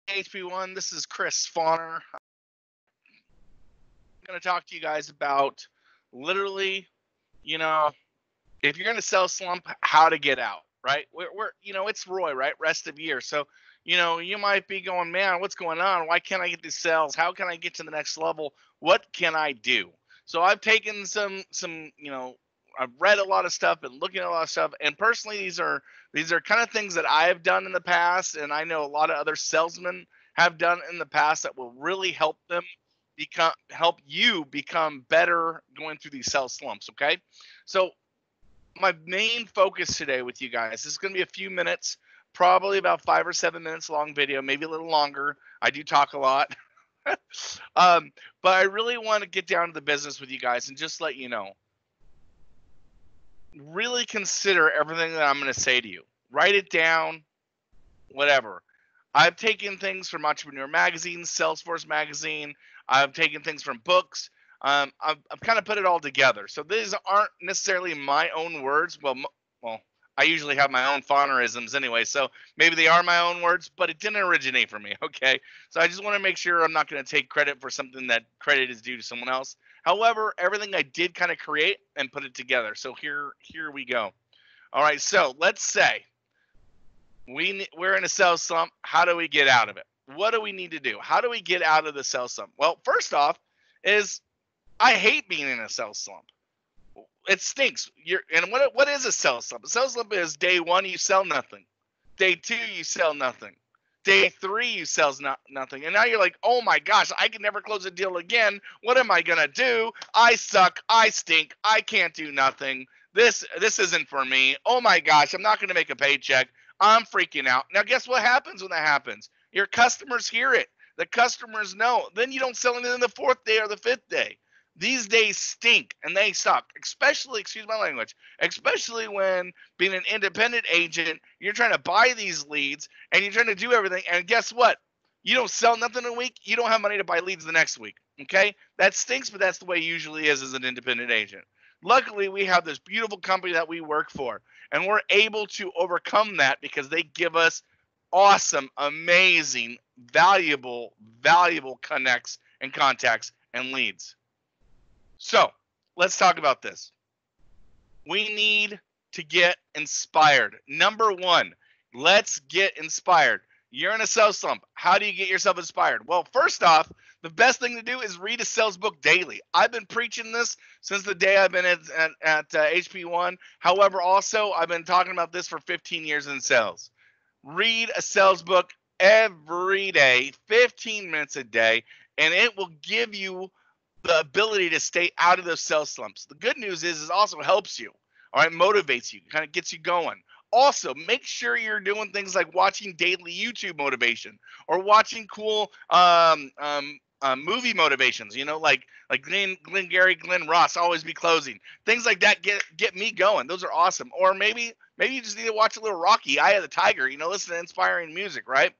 HP1, this is Chris Fauner. I'm going to talk to you guys about literally, you know, if you're going to sell slump, how to get out, right? It's Roy, right? Rest of year. So, you might be going, man, what's going on? Why can't I get these sales? How can I get to the next level? What can I do? So I've taken I've read a lot of stuff and looking at a lot of stuff. And personally, these are kind of things that I have done in the past. And I know a lot of other salesmen have done in the past that will really help you become better going through these sales slumps. Okay. So my main focus today with you guys, this is going to be a few minutes, probably about 5 or 7 minutes long video, maybe a little longer. I do talk a lot. But I really want to get down to the business with you guys and just let you know, really consider everything that I'm going to say to you. Write it down, whatever. I've taken things from Entrepreneur Magazine, Salesforce Magazine. I've taken things from books. I've kind of put it all together. So these aren't necessarily my own words. Well, I usually have my own phonerisms anyway, so maybe they are my own words, but it didn't originate from me, okay? So I just want to make sure I'm not going to take credit for something that credit is due to someone else. However, everything I did kind of create and put it together. So here we go. All right, so let's say we're in a sales slump. How do we get out of it? What do we need to do? How do we get out of the sales slump? Well, first off is I hate being in a sales slump. It stinks. What is a sales slump? A sales slump is day 1 you sell nothing, day 2 you sell nothing, day 3 you sell nothing, and now you're like, oh my gosh, I can never close a deal again. What am I gonna do? I suck. I stink. I can't do nothing. This isn't for me. Oh my gosh, I'm not gonna make a paycheck. I'm freaking out. Now guess what happens when that happens? Your customers hear it. The customers know. Then you don't sell anything the 4th day or the 5th day. These days stink and they suck, especially, excuse my language, especially when being an independent agent, you're trying to buy these leads and you're trying to do everything. And guess what? You don't sell nothing in a week. You don't have money to buy leads the next week. Okay. That stinks, but that's the way it usually is as an independent agent. Luckily, we have this beautiful company that we work for, and we're able to overcome that because they give us awesome, amazing, valuable connects and contacts and leads. So let's talk about this. We need to get inspired. Number 1, let's get inspired. You're in a sales slump. How do you get yourself inspired? Well, first off, the best thing to do is read a sales book daily. I've been preaching this since the day I've been at HP1. However, also, I've been talking about this for 15 years in sales. Read a sales book every day, 15 minutes a day, and it will give you the ability to stay out of those sales slumps. The good news is it also helps you, all right, motivates you, kind of gets you going. Also, make sure you're doing things like watching daily YouTube motivation or watching cool movie motivations, like Glenn Gary, Glenn Ross, Always Be Closing. Things like that get me going. Those are awesome. Or maybe you just need to watch a little Rocky, Eye of the Tiger, listen to inspiring music, right?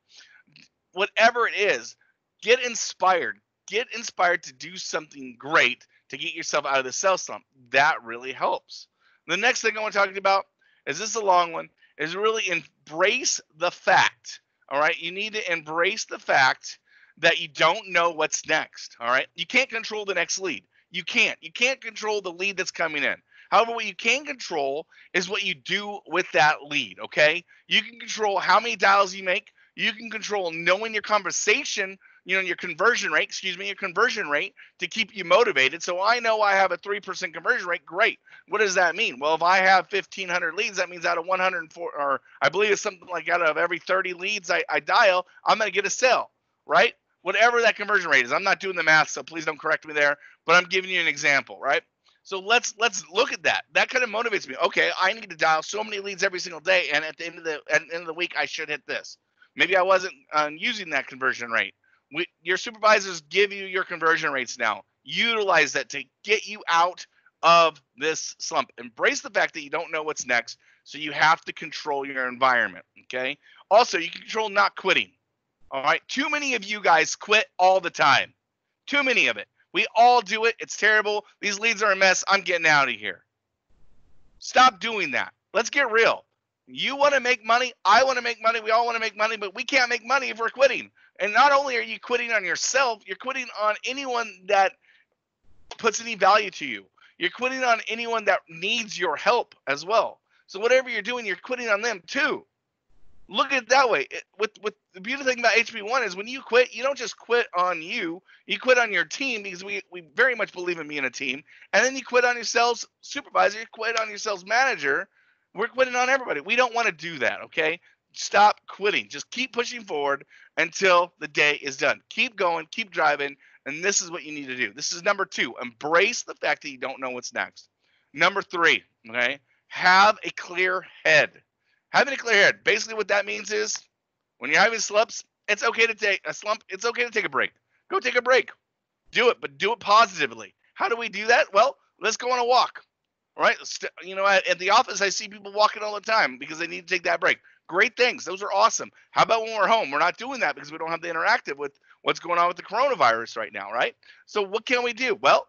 Whatever it is, get inspired. Get inspired to do something great to get yourself out of the sales slump. That really helps. The next thing I want to talk to you about is this a long one, is really embrace the fact. All right. You need to embrace the fact that you don't know what's next. All right. You can't control the next lead. You can't control the lead that's coming in. However, what you can control is what you do with that lead. Okay. You can control how many dials you make. You can control knowing your conversation, your conversion rate, to keep you motivated. So I know I have a 3% conversion rate. Great. What does that mean? Well, if I have 1,500 leads, that means out of 104, or I believe it's something like out of every 30 leads I dial, I'm going to get a sale, right? Whatever that conversion rate is. I'm not doing the math, so please don't correct me there, but I'm giving you an example, right? So let's look at that. That kind of motivates me. Okay, I need to dial so many leads every single day, and at the end of the week, I should hit this. Maybe I wasn't using that conversion rate. Your supervisors give you your conversion rates now. Utilize that to get you out of this slump. Embrace the fact that you don't know what's next, so you have to control your environment, okay? Also, you can control not quitting, all right? Too many of you guys quit all the time. Too many of it. We all do it. It's terrible. These leads are a mess. I'm getting out of here. Stop doing that. Let's get real. You want to make money. I want to make money. We all want to make money, but we can't make money if we're quitting. And not only are you quitting on yourself, you're quitting on anyone that puts any value to you. You're quitting on anyone that needs your help as well. So whatever you're doing, you're quitting on them too. Look at it that way. With the beautiful thing about HB1 is when you quit, you don't just quit on you. You quit on your team, because we very much believe in being a team. And then you quit on your sales supervisor. You quit on your sales manager. We're quitting on everybody. We don't want to do that, okay? Stop quitting. Just keep pushing forward until the day is done. Keep going. Keep driving. And this is what you need to do. This is number 2. Embrace the fact that you don't know what's next. Number 3, okay? Have a clear head. Having a clear head. Basically what that means is when you're having slumps, it's okay to take a slump. It's okay to take a break. Go take a break. Do it, but do it positively. How do we do that? Well, let's go on a walk. All right. You know, at the office, I see people walking all the time because they need to take that break. Great things. Those are awesome. How about when we're home? We're not doing that because we don't have the interactive with what's going on with the coronavirus right now, right? So what can we do? Well,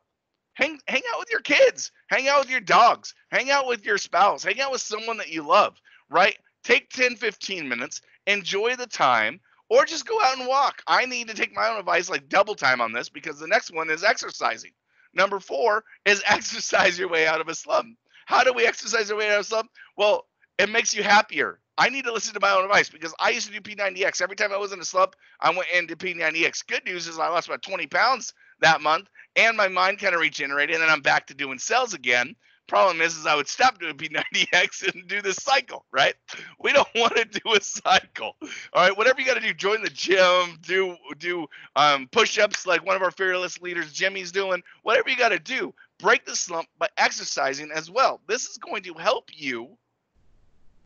hang out with your kids. Hang out with your dogs. Hang out with your spouse. Hang out with someone that you love, right? Take 10, 15 minutes. Enjoy the time. Or just go out and walk. I need to take my own advice, like double time on this, because the next one is exercising. Number 4 is exercise your way out of a slump. How do we exercise our way out of a slump? Well, it makes you happier. I need to listen to my own advice because I used to do P90X. Every time I was in a slump, I went into P90X. Good news is I lost about 20 pounds that month, and my mind kind of regenerated, and then I'm back to doing sales again. Problem is I would stop doing P90X and do this cycle, right? We don't want to do a cycle. All right, whatever you got to do, join the gym, do push-ups like one of our fearless leaders, Jimmy's doing. Whatever you got to do, break the slump by exercising as well. This is going to help you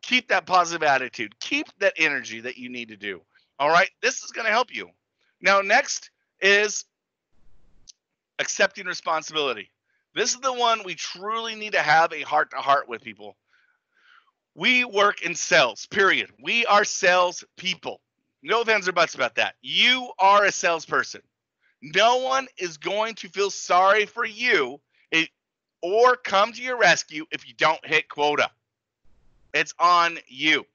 keep that positive attitude, keep that energy that you need to do. All right, this is going to help you. Now, next is accepting responsibility. This is the one we truly need to have a heart-to-heart with, people. We work in sales, period. We are sales people. No ifs or buts about that. You are a salesperson. No one is going to feel sorry for you or come to your rescue if you don't hit quota. It's on you.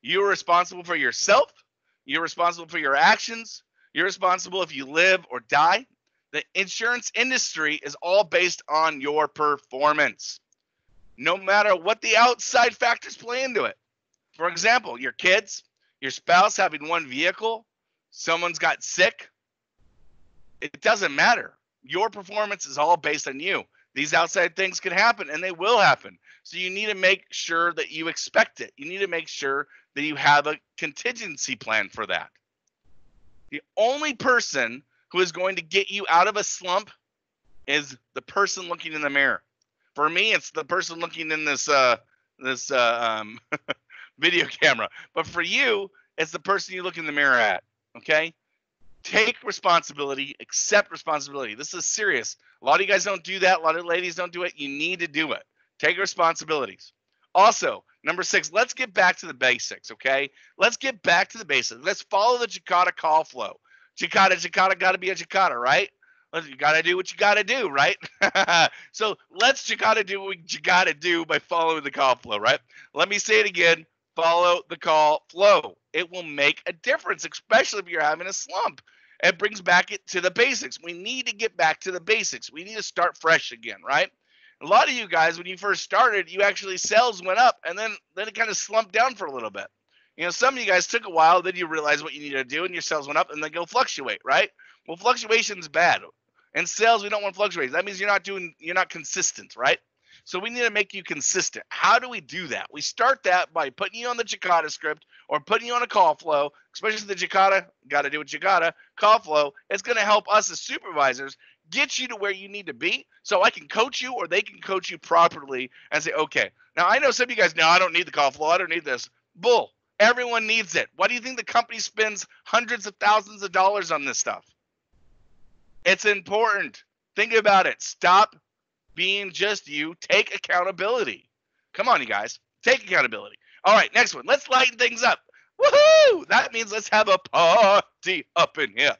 You're responsible for yourself. You're responsible for your actions. You're responsible if you live or die. The insurance industry is all based on your performance, no matter what the outside factors play into it. For example, your kids, your spouse having one vehicle, someone's got sick. It doesn't matter. Your performance is all based on you. These outside things can happen, and they will happen. So you need to make sure that you expect it. You need to make sure that you have a contingency plan for that. The only person who is going to get you out of a slump is the person looking in the mirror. For me, it's the person looking in this video camera. But for you, it's the person you look in the mirror at, okay? Take responsibility, accept responsibility. This is serious. A lot of you guys don't do that. A lot of ladies don't do it. You need to do it. Take responsibilities. Also, number 6, let's get back to the basics, okay? Let's get back to the basics. Let's follow the Jakarta call flow. Jakarta got to be a Jakarta, right? You got to do what you got to do, right? So let's Jakarta do what you got to do by following the call flow, right? Let me say it again. Follow the call flow. It will make a difference, especially if you're having a slump. It brings back it to the basics. We need to get back to the basics. We need to start fresh again, right? A lot of you guys, when you first started, you actually sales went up, and then it kind of slumped down for a little bit. You know, some of you guys took a while, then you realize what you need to do, and your sales went up, and then go fluctuate, right? Well, fluctuation's bad. In sales, we don't want fluctuations. That means you're not consistent, right? So we need to make you consistent. How do we do that? We start that by putting you on the Jakarta script or putting you on a call flow, especially the Jakarta, got to do what you gotta, call flow. It's going to help us as supervisors get you to where you need to be so I can coach you or they can coach you properly and say, okay. Now, I know some of you guys, no, I don't need the call flow. I don't need this. Bull. Everyone needs it. Why do you think the company spends hundreds of thousands of dollars on this stuff? It's important. Think about it. Stop being just you. Take accountability. Come on, you guys. Take accountability. All right, next one. Let's lighten things up. Woohoo! That means let's have a party up in here.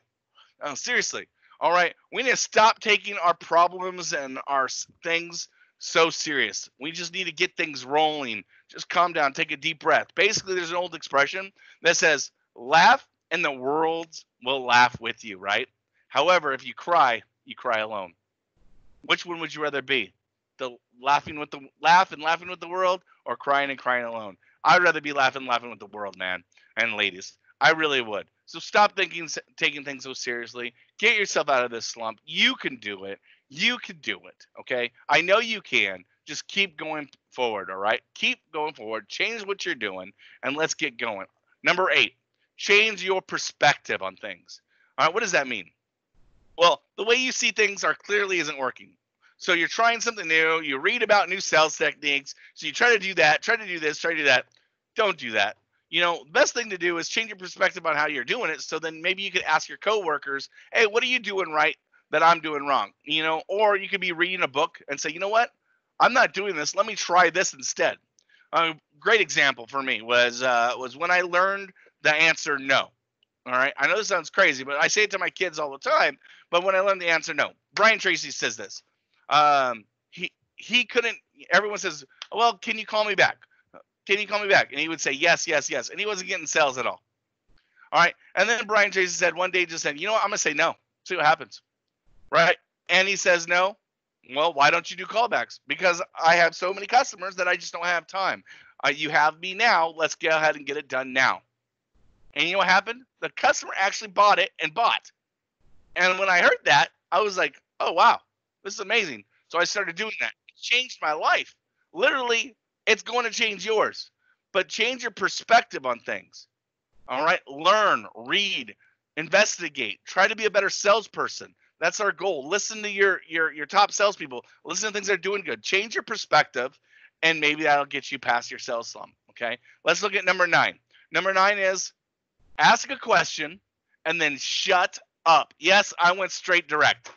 Oh, seriously. All right, we need to stop taking our problems and our things so serious. We just need to get things rolling. Just calm down, take a deep breath. Basically, there's an old expression that says, laugh and the world will laugh with you, right? However, if you cry alone. Which one would you rather be? The laughing with the laughing with the world, or crying and crying alone? I'd rather be laughing with the world, man and ladies. I really would. So stop taking things so seriously. Get yourself out of this slump. You can do it. You can do it. Okay? I know you can. Just keep going forward, all right? Keep going forward. Change what you're doing, and let's get going. Number 8, change your perspective on things. All right, what does that mean? Well, the way you see things clearly isn't working. So you're trying something new. You read about new sales techniques. So you try to do that, try to do this, try to do that. Don't do that. The best thing to do is change your perspective on how you're doing it. So then maybe you could ask your coworkers, hey, what are you doing right that I'm doing wrong? Or you could be reading a book and say, you know what? I'm not doing this. Let me try this instead. A great example for me was when I learned the answer no. All right. I know this sounds crazy, but I say it to my kids all the time. But when I learned the answer no, Brian Tracy says this. He couldn't. Everyone says, well, can you call me back? Can you call me back? And he would say yes, yes, yes. And he wasn't getting sales at all. All right. And then Brian Tracy said one day, just said, you know what? I'm going to say no. See what happens. Right. And he says no. Well, why don't you do callbacks? Because I have so many customers that I just don't have time. You have me now. Let's go ahead and get it done now. And you know what happened? The customer actually bought it and bought. And when I heard that, I was like, oh, wow, this is amazing. So I started doing that. It changed my life. Literally, it's going to change yours. But change your perspective on things. All right? Learn, read, investigate. Try to be a better salesperson. That's our goal. Listen to your top salespeople. Listen to things that are doing good. Change your perspective, and maybe that'll get you past your sales slump. Okay? Let's look at number 9. Number 9 is ask a question and then shut up. Yes, I went straight direct.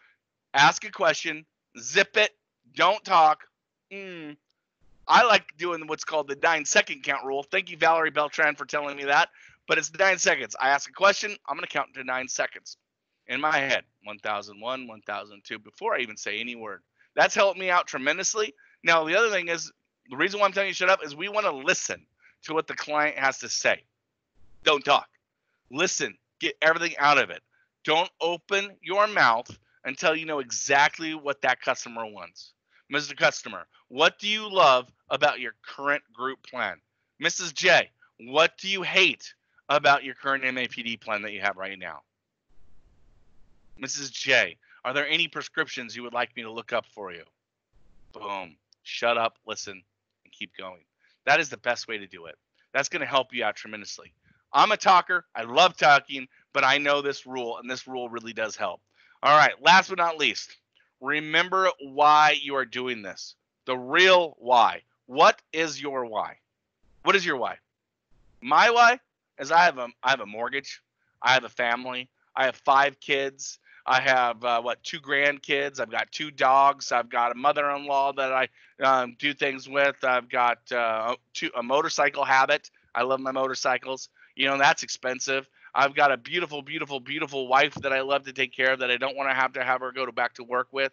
Ask a question, zip it, don't talk. I like doing what's called the 9-second count rule. Thank you, Valerie Beltran, for telling me that. But it's 9 seconds. I ask a question, I'm going to count to 9 seconds. In my head, 1001, 1002, before I even say any word. That's helped me out tremendously. Now, the other thing is, the reason why I'm telling you to shut up is we want to listen to what the client has to say. Don't talk. Listen. Get everything out of it. Don't open your mouth until you know exactly what that customer wants. Mr. Customer, what do you love about your current group plan? Mrs. J, what do you hate about your current MAPD plan that you have right now? Mrs. J, are there any prescriptions you would like me to look up for you? Boom. Shut up, listen, and keep going. That is the best way to do it. That's going to help you out tremendously. I'm a talker. I love talking, but I know this rule, and this rule really does help. All right, last but not least, remember why you are doing this. The real why. What is your why? What is your why? My why is I have a mortgage. I have a family. I have 5 kids. I have 2 grandkids. I've got 2 dogs. I've got a mother-in-law that I do things with. I've got a motorcycle habit. I love my motorcycles. That's expensive. I've got a beautiful, beautiful, beautiful wife that I love to take care of that I don't want to have her go back to work with.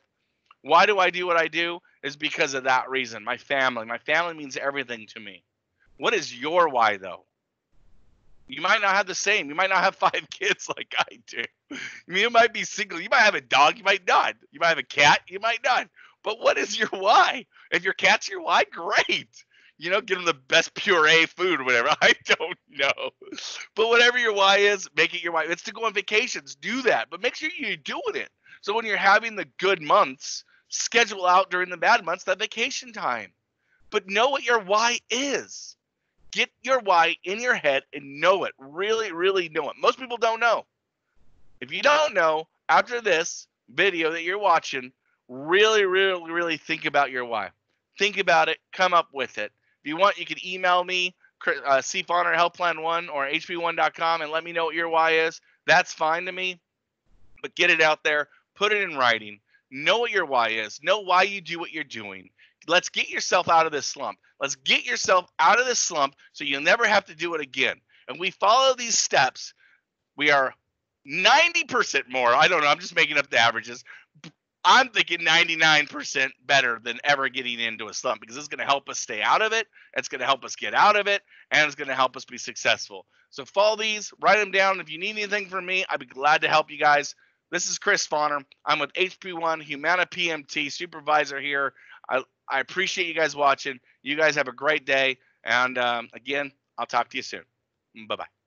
Why do I do what I do? Is because of that reason. My family. My family means everything to me. What is your why, though? You might not have the same. You might not have 5 kids like I do. You might be single. You might have a dog. You might not. You might have a cat. You might not. But what is your why? If your cat's your why, great. Give them the best puree food or whatever. I don't know. But whatever your why is, make it your why. It's to go on vacations. Do that. But make sure you're doing it. So when you're having the good months, schedule out during the bad months that vacation time. But know what your why is. Get your why in your head and know it. Really, really know it. Most people don't know. If you don't know, after this video that you're watching, really, really, really think about your why. Think about it. Come up with it. If you want, you can email me, cfauner helpplan1 or hp1.com, and let me know what your why is. That's fine to me. But get it out there. Put it in writing. Know what your why is. Know why you do what you're doing. Let's get yourself out of this slump. Let's get yourself out of this slump so you'll never have to do it again. And we follow these steps. We are 90% more. I don't know. I'm just making up the averages. I'm thinking 99% better than ever getting into a slump, because it's going to help us stay out of it. It's going to help us get out of it, and it's going to help us be successful. So follow these, write them down. If you need anything from me, I'd be glad to help you guys. This is Chris Fauner. I'm with HP1 Humana PMT supervisor here. I appreciate you guys watching. You guys have a great day. And again, I'll talk to you soon. Bye-bye.